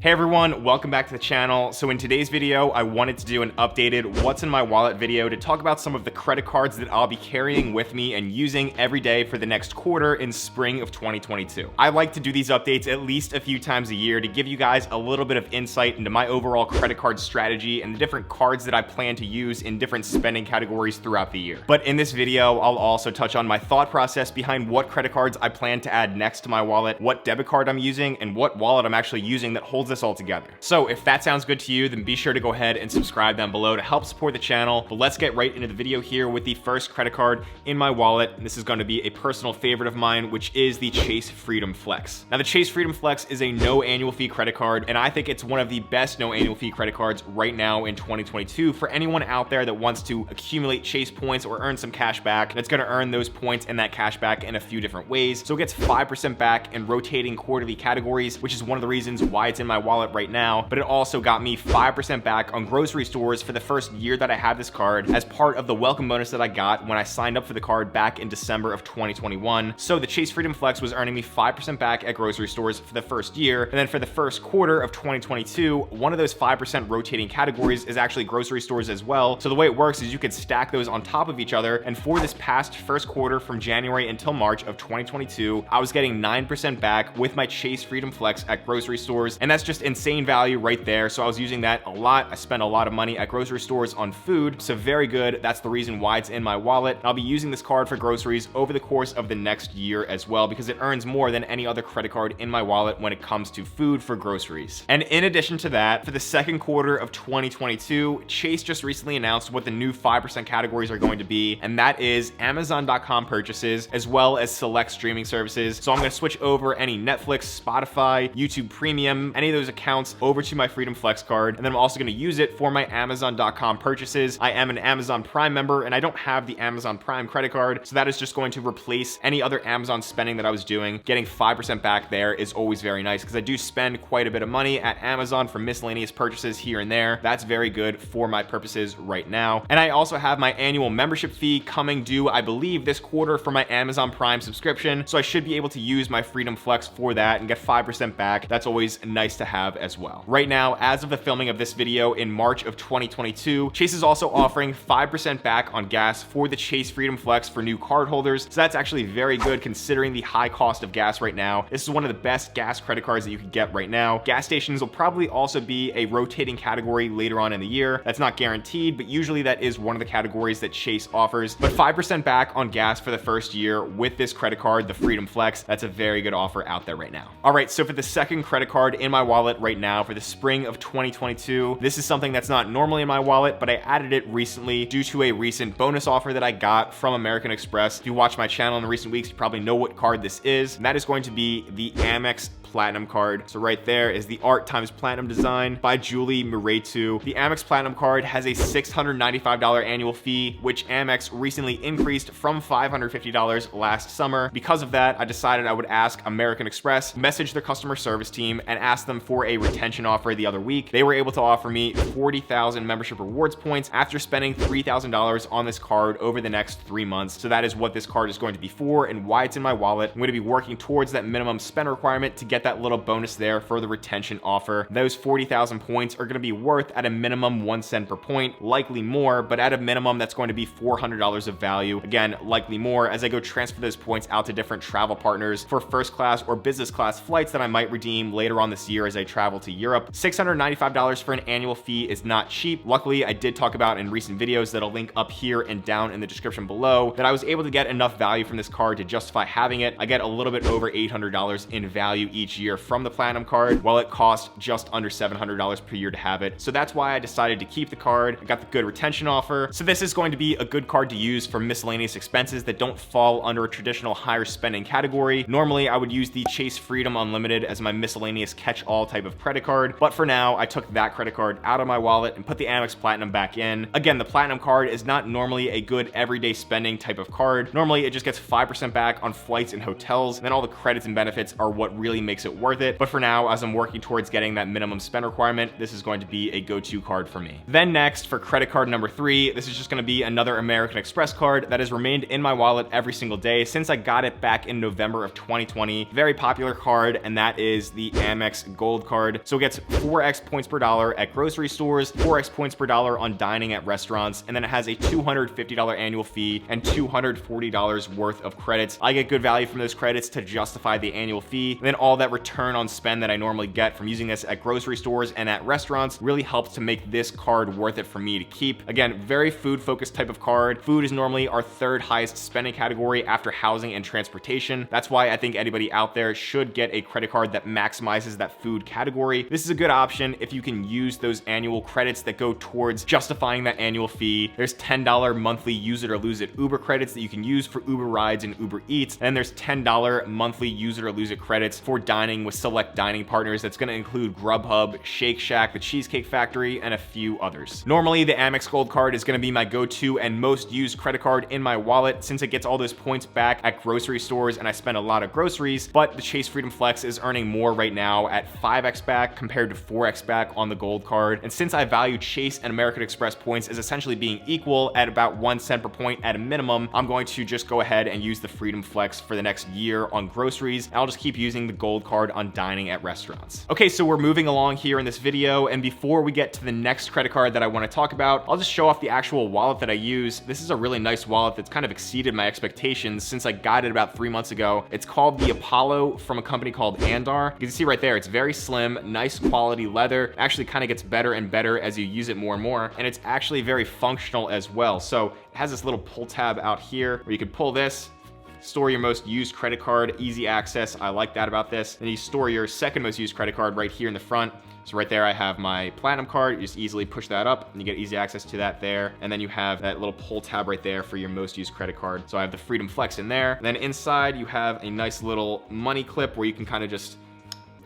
Hey everyone, welcome back to the channel. So in today's video, I wanted to do an updated what's in my wallet video to talk about some of the credit cards that I'll be carrying with me and using every day for the next quarter in spring of 2022. I like to do these updates at least a few times a year to give you guys a little bit of insight into my overall credit card strategy and the different cards that I plan to use in different spending categories throughout the year. But in this video, I'll also touch on my thought process behind what credit cards I plan to add next to my wallet, what debit card I'm using, and what wallet I'm actually using that holds this all together. So if that sounds good to you, then be sure to go ahead and subscribe down below to help support the channel. But let's get right into the video here with the first credit card in my wallet. This is going to be a personal favorite of mine, which is the Chase Freedom Flex. Now the Chase Freedom Flex is a no annual fee credit card, and I think it's one of the best no annual fee credit cards right now in 2022 for anyone out there that wants to accumulate Chase points or earn some cash back. That's going to earn those points and that cash back in a few different ways. So it gets 5% back in rotating quarterly categories, which is one of the reasons why it's in my wallet right now, but it also got me 5% back on grocery stores for the first year that I had this card as part of the welcome bonus that I got when I signed up for the card back in December of 2021. So the Chase Freedom Flex was earning me 5% back at grocery stores for the first year, and then for the first quarter of 2022, one of those 5% rotating categories is actually grocery stores as well. So the way it works is you could stack those on top of each other, and for this past first quarter from January until March of 2022, I was getting 9% back with my Chase Freedom Flex at grocery stores, and that's just insane value right there. So I was using that a lot. I spent a lot of money at grocery stores on food, so very good. That's the reason why it's in my wallet. I'll be using this card for groceries over the course of the next year as well, because it earns more than any other credit card in my wallet when it comes to food for groceries. And in addition to that, for the second quarter of 2022, Chase just recently announced what the new 5% categories are going to be, and that is Amazon.com purchases as well as select streaming services. So I'm going to switch over any Netflix, Spotify, YouTube Premium, any of those accounts over to my Freedom Flex card, and then I'm also going to use it for my Amazon.com purchases. I am an Amazon Prime member and I don't have the Amazon Prime credit card, so that is just going to replace any other Amazon spending that I was doing. Getting 5% back there is always very nice because I do spend quite a bit of money at Amazon for miscellaneous purchases here and there. That's very good for my purposes right now. And I also have my annual membership fee coming due, I believe, this quarter for my Amazon Prime subscription, so I should be able to use my Freedom Flex for that and get 5% back. That's always nice to have as well. Right now, as of the filming of this video in March of 2022, Chase is also offering 5% back on gas for the Chase Freedom Flex for new card holders. So that's actually very good considering the high cost of gas right now. This is one of the best gas credit cards that you can get right now. Gas stations will probably also be a rotating category later on in the year. That's not guaranteed, but usually that is one of the categories that Chase offers. But 5% back on gas for the first year with this credit card, the Freedom Flex, that's a very good offer out there right now. All right, so for the second credit card in my wallet right now for the spring of 2022, this is something that's not normally in my wallet, but I added it recently due to a recent bonus offer that I got from American Express. If you watch my channel in the recent weeks, you probably know what card this is, and that is going to be the Amex Platinum card. So right there is the Art times Platinum design by Julie Muretu. The Amex Platinum card has a $695 annual fee, which Amex recently increased from $550 last summer. Because of that, I decided I would ask American Express, message their customer service team, and ask them for a retention offer the other week. They were able to offer me 40,000 membership rewards points after spending $3,000 on this card over the next 3 months. So that is what this card is going to be for and why it's in my wallet. I'm going to be working towards that minimum spend requirement to get that little bonus there for the retention offer. Those 40,000 points are going to be worth at a minimum 1 cent per point, likely more, but at a minimum that's going to be $400 of value. Again, likely more as I go transfer those points out to different travel partners for first class or business class flights that I might redeem later on this year as I travel to Europe. $695 for an annual fee is not cheap. Luckily, I did talk about in recent videos that I'll link up here and down in the description below that I was able to get enough value from this card to justify having it. I get a little bit over $800 in value each year from the Platinum card, while it costs just under $700 per year to have it. So that's why I decided to keep the card. I got the good retention offer. So this is going to be a good card to use for miscellaneous expenses that don't fall under a traditional higher spending category. Normally, I would use the Chase Freedom Unlimited as my miscellaneous catch-all type of credit card, but for now, I took that credit card out of my wallet and put the Amex Platinum back in. Again, the Platinum card is not normally a good everyday spending type of card. Normally, it just gets 5% back on flights and hotels, and then all the credits and benefits are what really makes makes it worth it. But for now, as I'm working towards getting that minimum spend requirement, this is going to be a go-to card for me. Then next, for credit card number 3, this is just going to be another American Express card that has remained in my wallet every single day since I got it back in November of 2020. Very popular card, and that is the Amex Gold card. So it gets 4x points per dollar at grocery stores, 4x points per dollar on dining at restaurants, and then it has a $250 annual fee and $240 worth of credits. I get good value from those credits to justify the annual fee, and then all that return on spend that I normally get from using this at grocery stores and at restaurants really helps to make this card worth it for me to keep. Again, very food focused type of card. Food is normally our third highest spending category after housing and transportation. That's why I think anybody out there should get a credit card that maximizes that food category. This is a good option if you can use those annual credits that go towards justifying that annual fee. There's $10 monthly use it or lose it Uber credits that you can use for Uber rides and Uber Eats. And there's $10 monthly use it or lose it credits for dining with select dining partners. That's going to include Grubhub, Shake Shack, the Cheesecake Factory, and a few others. Normally, the Amex Gold card is going to be my go-to and most used credit card in my wallet since it gets all those points back at grocery stores and I spend a lot of groceries, but the Chase Freedom Flex is earning more right now at 5x back compared to 4x back on the Gold card. And since I value Chase and American Express points as essentially being equal at about 1 cent per point at a minimum, I'm going to just go ahead and use the Freedom Flex for the next year on groceries. And I'll just keep using the Gold card on dining at restaurants. Okay, so we're moving along here in this video, and before we get to the next credit card that I want to talk about, I'll just show off the actual wallet that I use. This is a really nice wallet that's kind of exceeded my expectations since I got it about 3 months ago. It's called the Apollo from a company called Andar. You can see right there, it's very slim, nice quality leather. Actually kind of gets better and better as you use it more and more, and it's actually very functional as well. So it has this little pull tab out here where you can pull this, store your most used credit card, easy access. I like that about this. Then you store your second most used credit card right here in the front. So right there, I have my Platinum card. You just easily push that up and you get easy access to that there. And then you have that little pull tab right there for your most used credit card. So I have the Freedom Flex in there. And then inside you have a nice little money clip where you can kind of just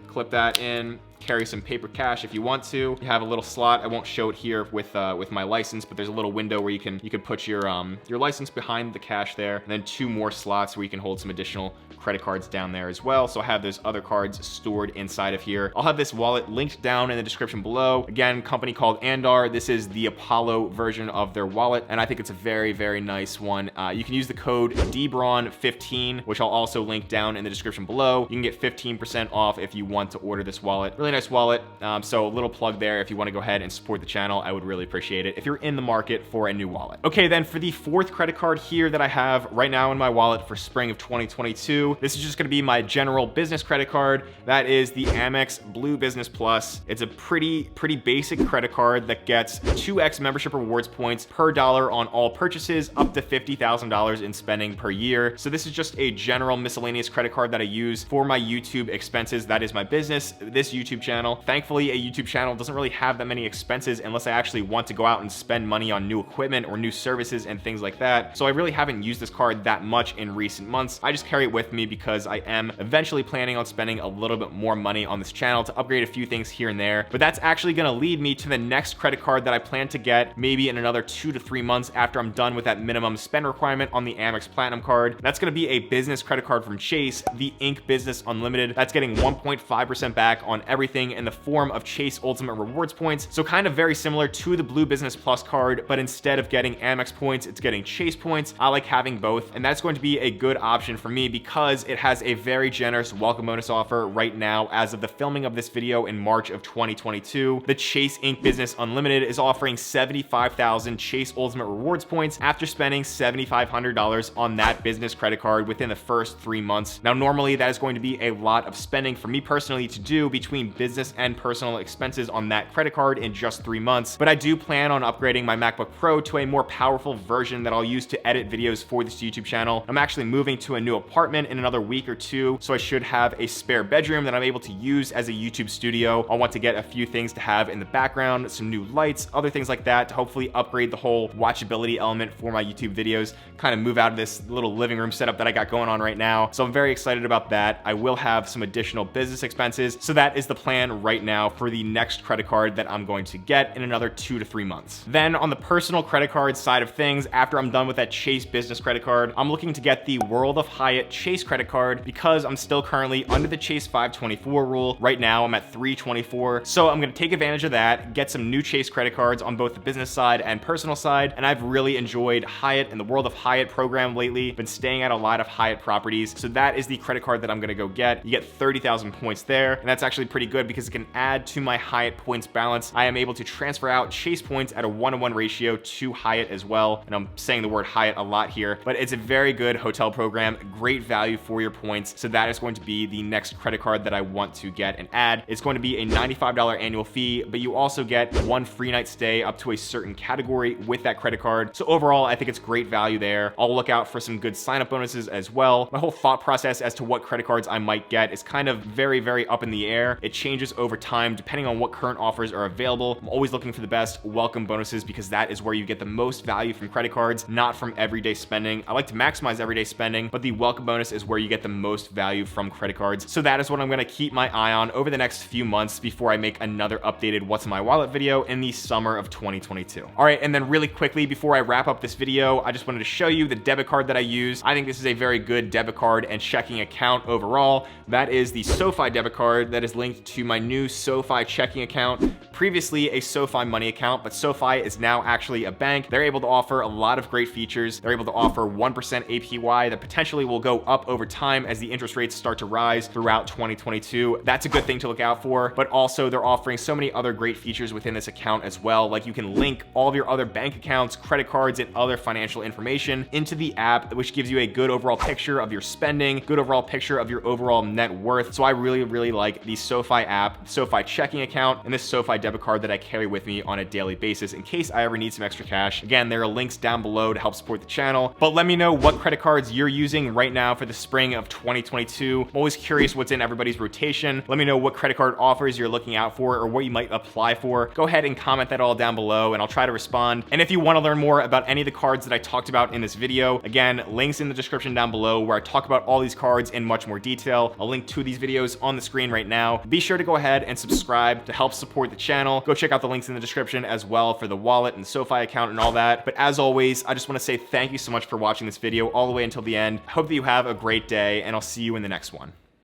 clip that in, carry some paper cash if you want to. You have a little slot. I won't show it here with my license, but there's a little window where you can put your license behind the cash there, and then 2 more slots where you can hold some additional credit cards down there as well. So I have those other cards stored inside of here. I'll have this wallet linked down in the description below. Again, company called Andar. This is the Apollo version of their wallet, and I think it's a very, very nice one. You can use the code DBRAUN15, which I'll also link down in the description below. You can get 15% off if you want to order this wallet. Really nice wallet. So a little plug there. If you want to go ahead and support the channel, I would really appreciate it if you're in the market for a new wallet. Okay, then for the 4th credit card here that I have right now in my wallet for spring of 2022, this is just going to be my general business credit card. That is the Amex Blue Business Plus. It's a pretty basic credit card that gets 2x membership rewards points per dollar on all purchases up to $50,000 in spending per year. So this is just a general miscellaneous credit card that I use for my YouTube expenses. That is my business, this YouTube channel. Thankfully, a YouTube channel doesn't really have that many expenses unless I actually want to go out and spend money on new equipment or new services and things like that. So I really haven't used this card that much in recent months. I just carry it with me because I am eventually planning on spending a little bit more money on this channel to upgrade a few things here and there. But that's actually going to lead me to the next credit card that I plan to get maybe in another 2 to 3 months after I'm done with that minimum spend requirement on the Amex Platinum card. That's going to be a business credit card from Chase, the Inc. Business Unlimited. That's getting 1.5% back on everything in the form of Chase Ultimate Rewards points. So kind of very similar to the Blue Business Plus card, but instead of getting Amex points, it's getting Chase points. I like having both, and that's going to be a good option for me because it has a very generous welcome bonus offer right now as of the filming of this video in March of 2022. The Chase Inc. Business Unlimited is offering 75,000 Chase Ultimate Rewards points after spending $7,500 on that business credit card within the first 3 months. Now, normally that is going to be a lot of spending for me personally to do between business and personal expenses on that credit card in just 3 months, but I do plan on upgrading my MacBook Pro to a more powerful version that I'll use to edit videos for this YouTube channel. I'm actually moving to a new apartment in another week or 2, so I should have a spare bedroom that I'm able to use as a YouTube studio. I'll want to get a few things to have in the background, some new lights, other things like that to hopefully upgrade the whole watchability element for my YouTube videos, kind of move out of this little living room setup that I got going on right now. So I'm very excited about that. I will have some additional business expenses, so that is the plan right now for the next credit card that I'm going to get in another 2 to 3 months. Then on the personal credit card side of things, after I'm done with that Chase business credit card, I'm looking to get the World of Hyatt Chase credit card because I'm still currently under the Chase 524 rule. Right now I'm at 324. So I'm gonna take advantage of that, get some new Chase credit cards on both the business side and personal side. And I've really enjoyed Hyatt and the World of Hyatt program lately. Been staying at a lot of Hyatt properties. So that is the credit card that I'm gonna go get. You get 30,000 points there. And that's actually pretty good because it can add to my Hyatt points balance. I am able to transfer out Chase points at a 1-to-1 ratio to Hyatt as well. And I'm saying the word Hyatt a lot here, but it's a very good hotel program, great value for your points. So that is going to be the next credit card that I want to get and add. It's going to be a $95 annual fee, but you also get 1 free night stay up to a certain category with that credit card. So overall, I think it's great value there. I'll look out for some good sign-up bonuses as well. My whole thought process as to what credit cards I might get is kind of very, very up in the air. It changes over time depending on what current offers are available. I'm always looking for the best welcome bonuses because that is where you get the most value from credit cards, not from everyday spending. I like to maximize everyday spending, but the welcome bonus is where you get the most value from credit cards. So that is what I'm going to keep my eye on over the next few months before I make another updated What's in My Wallet video in the summer of 2022. All right, and then really quickly before I wrap up this video, I just wanted to show you the debit card that I use. I think this is a very good debit card and checking account overall. That is the SoFi debit card that is linked to my new SoFi checking account. Previously a SoFi money account, but SoFi is now actually a bank. They're able to offer a lot of great features. They're able to offer 1% APY that potentially will go up over time as the interest rates start to rise throughout 2022. That's a good thing to look out for, but also they're offering so many other great features within this account as well. Like you can link all of your other bank accounts, credit cards, and other financial information into the app, which gives you a good overall picture of your spending, good overall picture of your overall net worth. So I really, really like the SoFi app, SoFi checking account, and this SoFi debit card that I carry with me on a daily basis in case I ever need some extra cash. Again, there are links down below to help support the channel, but let me know what credit cards you're using right now for the spring of 2022. I'm always curious what's in everybody's rotation. Let me know what credit card offers you're looking out for or what you might apply for. Go ahead and comment that all down below and I'll try to respond. And if you want to learn more about any of the cards that I talked about in this video, again, links in the description down below where I talk about all these cards in much more detail. I'll link to these videos on the screen right now. Be sure to go ahead and subscribe to help support the channel. Go check out the links in the description as well for the wallet and SoFi account and all that. But as always, I just want to say thank you so much for watching this video all the way until the end. I hope that you have a great day and I'll see you in the next one.